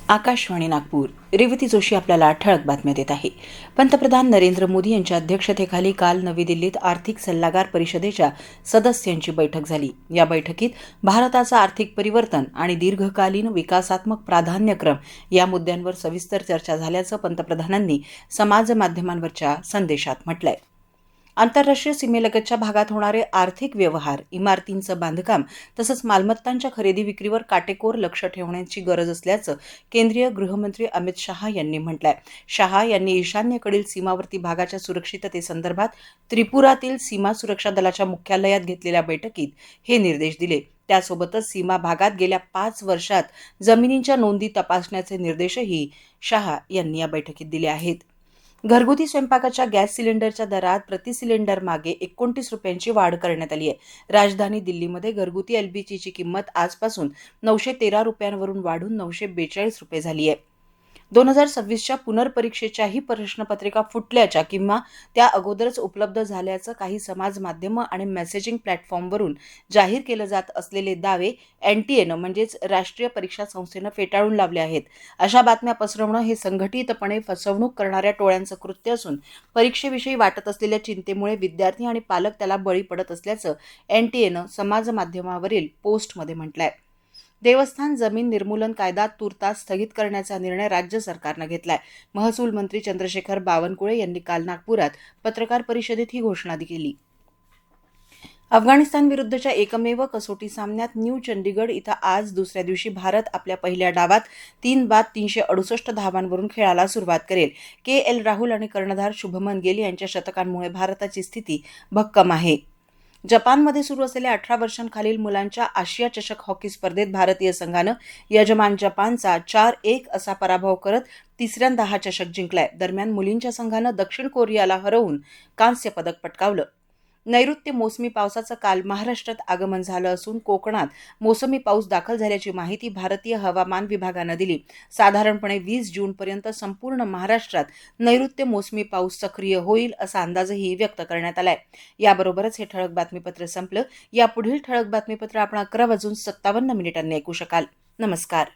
आकाशवाणी नागपूर. रेवती जोशी आपल्याला ठळक बातम्या देत आहे. पंतप्रधान नरेंद्र मोदी यांच्या अध्यक्षतेखाली काल नवी दिल्लीत आर्थिक सल्लागार परिषदेच्या सदस्यांची बैठक झाली. या बैठकीत भारताचा आर्थिक परिवर्तन आणि दीर्घकालीन विकासात्मक प्राधान्यक्रम या मुद्द्यांवर सविस्तर चर्चा झाल्याचं पंतप्रधानांनी समाज माध्यमांवरच्या संदेशात म्हटलंय. आंतरराष्ट्रीय सीमेलगतच्या भागात होणारे आर्थिक व्यवहार, इमारतींचं बांधकाम तसंच मालमत्तांच्या खरेदी विक्रीवर काटेकोर लक्ष ठेवण्याची गरज असल्याचं केंद्रीय गृहमंत्री अमित शहा यांनी म्हटलंय. शहा यांनी ईशान्येकडील सीमावर्ती भागाच्या सुरक्षिततेसंदर्भात त्रिपुरातील सीमा सुरक्षा दलाच्या मुख्यालयात घेतलेल्या बैठकीत हे निर्देश दिले. त्यासोबतच सीमा भागात गेल्या 5 वर्षात जमिनींच्या नोंदी तपासण्याचे निर्देशही शहा यांनी या बैठकीत दिले आहेत. घरगुती स्वयंपाकाच्या गॅस सिलेंडरच्या दरात प्रति सिलेंडर मागे 29 रुपयांची वाढ करण्यात आली आहे. राजधानी दिल्लीमध्ये घरगुती एलपीजीची किंमत आजपासून 913 रुपयांवरून वाढून 942 रुपये झाली आहे. 2026च्या पुनर्परीक्षेच्याही प्रश्नपत्रिका फुटल्याच्या किंवा त्या अगोदरच उपलब्ध झाल्याचं काही समाज माध्यमं आणि मेसेजिंग प्लॅटफॉर्मवरून जाहीर केलं जात असलेले दावे एनटीएनं म्हणजेच राष्ट्रीय परीक्षा संस्थेनं फेटाळून लावले आहेत. अशा बातम्या पसरवणं हे संघटितपणे फसवणूक करणाऱ्या टोळ्यांचं कृत्य असून परीक्षेविषयी वाटत असलेल्या चिंतेमुळे विद्यार्थी आणि पालक त्याला बळी पडत असल्याचं एनटीएनं समाज माध्यमावरील पोस्टमध्ये म्हटलंय. देवस्थान जमीन निर्मूलन कायदा तूर्तास स्थगित करण्याचा निर्णय राज्य सरकारनं घेतलाय. महसूल मंत्री चंद्रशेखर बावनकुळे यांनी काल नागपुरात पत्रकार परिषदेत ही घोषणा केली. अफगाणिस्तान विरुद्धच्या एकमेव कसोटी सामन्यात न्यू चंडीगड इथं आज दुसऱ्या दिवशी भारत आपल्या पहिल्या डावात 3 बाद 368 धावांवरून खेळाला सुरुवात करेल. के.एल. राहुल आणि कर्णधार शुभमन गिल यांच्या शतकांमुळे भारताची स्थिती भक्कम आहे. जपानमध्ये सुरू असलेल्या 18 वर्षांखालील मुलांच्या आशिया चषक हॉकी स्पर्धेत भारतीय संघानं यजमान जपानचा 4-1 असा पराभव करत तिसऱ्यांदा हा चषक जिंकलाय. दरम्यान मुलींच्या संघानं दक्षिण कोरियाला हरवून कांस्य पदक पटकावलं. नैऋत्य मोसमी पावसाचं काल महाराष्ट्रात आगमन झालं असून कोकणात मोसमी पाऊस दाखल झाल्याची माहिती भारतीय हवामान विभागानं दिली. साधारणपणे 20 जूनपर्यंत संपूर्ण महाराष्ट्रात नैऋत्य मोसमी पाऊस सक्रिय होईल असा अंदाजही व्यक्त करण्यात आलाय. याबरोबरच हे ठळक बातमीपत्र संपलं. यापुढील ठळक बातमीपत्र आपण 11:57 ऐकू शकाल. नमस्कार.